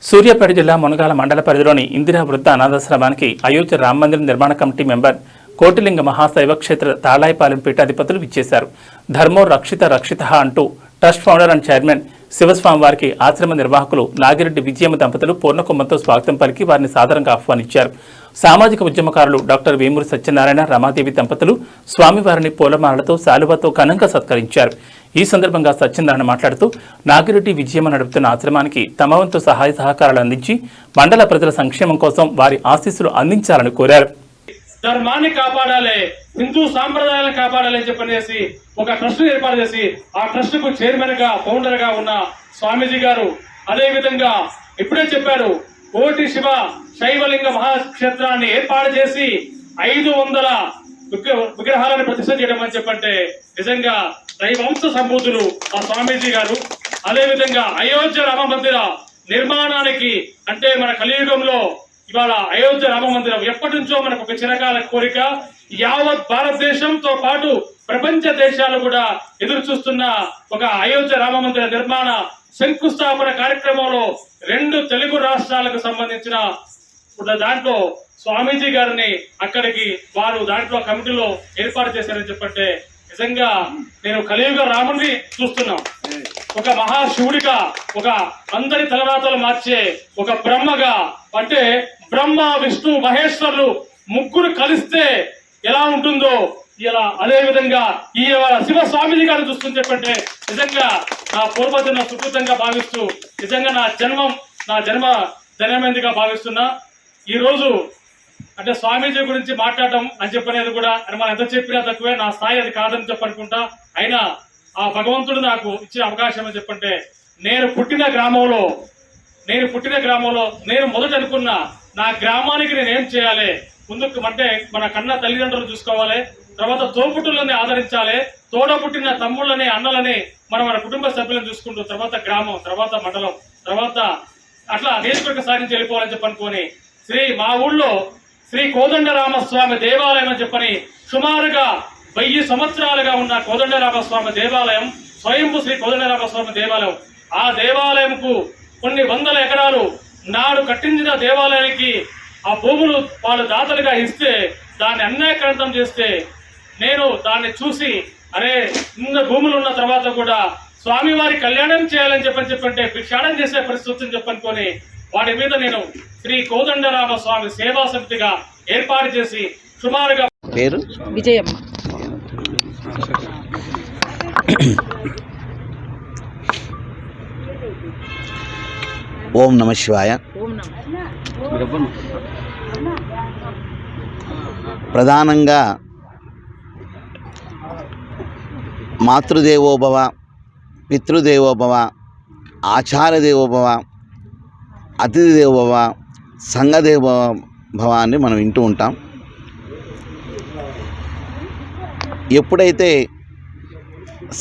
సూర్యాపేట జిల్లా మునగాల మండల పరిధిలోని ఇందిరా వృద్ధ అనాథాశ్రమానికి అయోధ్య రామ మందిర నిర్మాణ కమిటీ మెంబర్ కోటిలింగ మహాశైవ క్షేత్ర తాళాయిపాలెం పీఠాధిపతులు విచ్చేశారు. ధర్మో రక్షిత రక్షిత అంటూ trust founder and chairman Shivaswami వారికి ఆశ్రమ నిర్వాహకులు నాగిరెడ్డి విజయమ్మ దంపతులు పూర్ణకుంభంతో స్వాగతం పలికి వారిని సాదరంగా ఆహ్వానించారు. సామాజిక ఉద్యమకారులు డాక్టర్ వేమూరి సత్యనారాయణ రమాదేవి దంపతులు స్వామివారిని పూలమాలతో శాలువాతో ఘనంగా సత్కరించారు. ఈ సందర్భంగా సత్యనారాయణ మాట్లాడుతూ నాగిరెడ్డి విజయమ్మ నడుపుతున్న ఆశ్రమానికి తమ వంతు సహాయ సహకారాలు అందించి మండల ప్రజల సంక్షేమం కోసం వారి ఆశీస్సులు అందించాలని కోరారు. ధర్మాన్ని కాపాడాలి, హిందూ సాంప్రదాయాలను కాపాడాలి అని చెప్పనేసి ఒక ట్రస్ట్ ఏర్పాటు చేసి ఆ ట్రస్ట్ కు చైర్మన్ గా ఫౌండర్ గా ఉన్న స్వామీజీ గారు అదే విధంగా ఇప్పుడే చెప్పారు, కోటి శివ శైవలింగ మహాక్షేత్రాన్ని ఏర్పాటు చేసి 500 విగ్రహాలను ప్రతిష్ఠ చేయడం అని చెప్పంటే నిజంగా దైవంశ సంబూతులు ఆ స్వామీజీ గారు. అదే విధంగా అయోధ్య రామ మందిర నిర్మాణానికి అంటే మన కలియుగంలో ఇవాళ అయోధ్య రామ మందిరం ఎప్పటి నుంచో మనకు ఒక చిరకాల కోరిక. యావత్ భారతదేశంతో పాటు ప్రపంచ దేశాలు కూడా ఎదురు చూస్తున్న ఒక అయోధ్య రామ మందిర నిర్మాణ శంకుస్థాపన కార్యక్రమంలో 2 తెలుగు రాష్ట్రాలకు సంబంధించిన దాంట్లో స్వామీజీ గారిని అక్కడికి వారు దాంట్లో కమిటీలో ఏర్పాటు చేశారని చెప్పంటే నిజంగా నేను కలియుగ రాముడిని చూస్తున్నాం. ఒక మహాశివుడిగా, ఒక అందరి తలరాతలు మార్చే ఒక బ్రహ్మగా, అంటే బ్రహ్మ విష్ణు మహేశ్వరులు ముగ్గురు కలిస్తే ఎలా ఉంటుందో ఇలా అదే విధంగా ఈ శివ స్వామీజీ గారిని చూస్తుంటే చెప్పంటే నిజంగా నా పూర్వజన్మ సుకృతంగా భావిస్తూ నిజంగా నా జన్మ ధన్యమైందిగా భావిస్తున్నా. ఈ రోజు అంటే స్వామీజీ గురించి మాట్లాడటం అని చెప్పనేది కూడా మనం ఎంత చెప్పినా తక్కువే, నా స్థాయి అది కాదని చెప్పనుకుంటా. అయినా ఆ భగవంతుడు నాకు ఇచ్చిన అవకాశం అని చెప్పంటే నేను పుట్టిన గ్రామంలో నేను మొదట అనుకున్న నా గ్రామానికి నేనేం చేయాలి, ముందుకు అంటే మన కన్న తల్లిదండ్రులు చూసుకోవాలి, తర్వాత తోపుట్టులని ఆదరించాలి, తోడ పుట్టిన తమ్ముళ్ళని అన్నలని మన కుటుంబ సభ్యులను చూసుకుంటూ తర్వాత గ్రామం, తర్వాత మండలం, తర్వాత అట్లా నియోజకవర్గ సాధించి వెళ్ళిపోవాలని చెప్పనుకొని మా ఊళ్ళో శ్రీ కోదండరామస్వామి దేవాలయం అని చెప్పని సుమారుగా 1000 సంవత్సరాలుగా ఉన్న కోదండరామస్వామి దేవాలయం, స్వయంభూ శ్రీ కోదండరామస్వామి దేవాలయం. ఆ దేవాలయంకు కొన్ని 100 ఎకరాలు నాడు కట్టించిన దేవాలయానికి ఆ భూములు వాళ్ళు దాతలుగా ఇస్తే దాన్ని అన్యాయకరణం చేస్తే నేను దాన్ని చూసి అరే ఇంత భూములు ఉన్న తర్వాత కూడా స్వామివారి కళ్యాణం చేయాలని చెప్పంటే భిక్షాటం చేసే పరిస్థితిని చెప్పనుకొని వాటి మీద నేను శ్రీ కోదండరామ స్వామి సేవా సమితిగా ఏర్పాటు చేసి సుమారుగా పేరు విజయమ్మ. ఓం నమ శివాయ. ప్రధానంగా మాతృదేవోభవ, పితృదేవోభవ, ఆచార్య దేవోభవ, అతిథి దేవోభవ, సంఘదేవోభవ అని మనం వింటూ ఉంటాం. ఎప్పుడైతే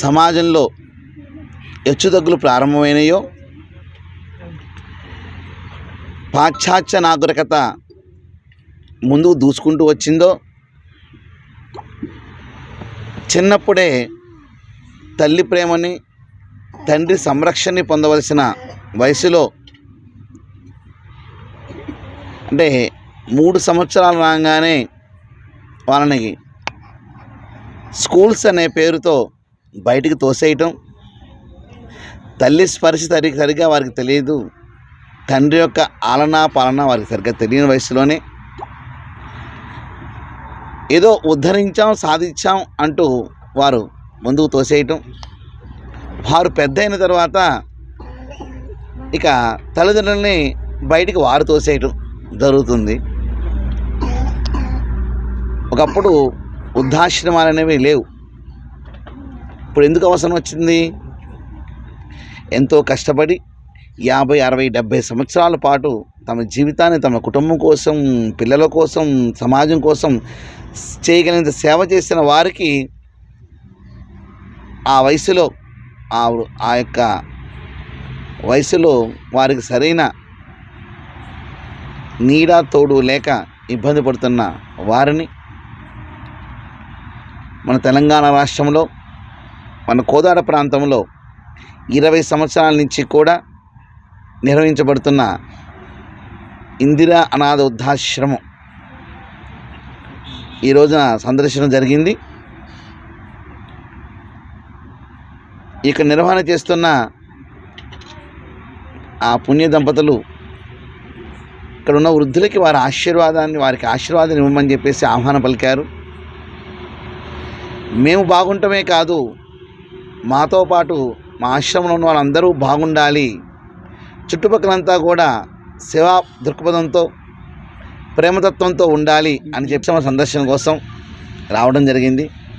సమాజంలో హెచ్చుతగ్గులు ప్రారంభమైనాయో, పాశ్చాత్య నాగరికత ముందుకు దూసుకుంటూ వచ్చిందో, చిన్నప్పుడే తల్లి ప్రేమని, తండ్రి సంరక్షణని పొందవలసిన వయసులో అంటే 3 సంవత్సరాలు రాగానే వాళ్ళని స్కూల్స్ అనే పేరుతో బయటికి తోసేయటం, తల్లి స్పర్శ సరిగ్గా వారికి తెలియదు, తండ్రి యొక్క ఆలనా పాలన వారికి సరిగ్గా తెలియని వయసులోనే ఏదో ఉద్ధరించాం సాధించాం అంటూ వారు ముందుకు తోసేయటం, వారు పెద్ద అయిన తర్వాత ఇక తల్లిదండ్రులని బయటికి వారు తోసేయటం జరుగుతుంది. ఒకప్పుడు వృద్ధాశ్రమాలు అనేవి లేవు. ఇప్పుడు ఎందుకు అవసరం వచ్చింది? ఎంతో కష్టపడి 50, 60, 70 సంవత్సరాల పాటు తమ జీవితాన్ని తమ కుటుంబం కోసం, పిల్లల కోసం, సమాజం కోసం చేయగలిగినంత సేవ చేసిన వారికి ఆ వయసులో ఆ యొక్క వయసులో వారికి సరైన నీడ తోడు లేక ఇబ్బంది పడుతున్న వారిని మన తెలంగాణ రాష్ట్రంలో, మన కోదాడ ప్రాంతంలో 20 సంవత్సరాల నుంచి కూడా నిర్వహించబడుతున్న ఇందిరా అనాథ వృద్ధాశ్రమం ఈ రోజున సందర్శన జరిగింది. ఇక్కడ నిర్వహణ చేస్తున్న ఆ పుణ్య దంపతులు ఇక్కడ ఉన్న వృద్ధులకి వారికి ఆశీర్వాదాన్ని ఇవ్వమని చెప్పేసి ఆహ్వానం పలికారు. మేము బాగుండటమే కాదు, మాతో పాటు మా ఆశ్రమంలో ఉన్న వాళ్ళందరూ బాగుండాలి, చుట్టుపక్కలంతా కూడా సేవా దృక్పథంతో ప్రేమతత్వంతో ఉండాలి అని చెప్పి సందర్శన కోసం రావడం జరిగింది.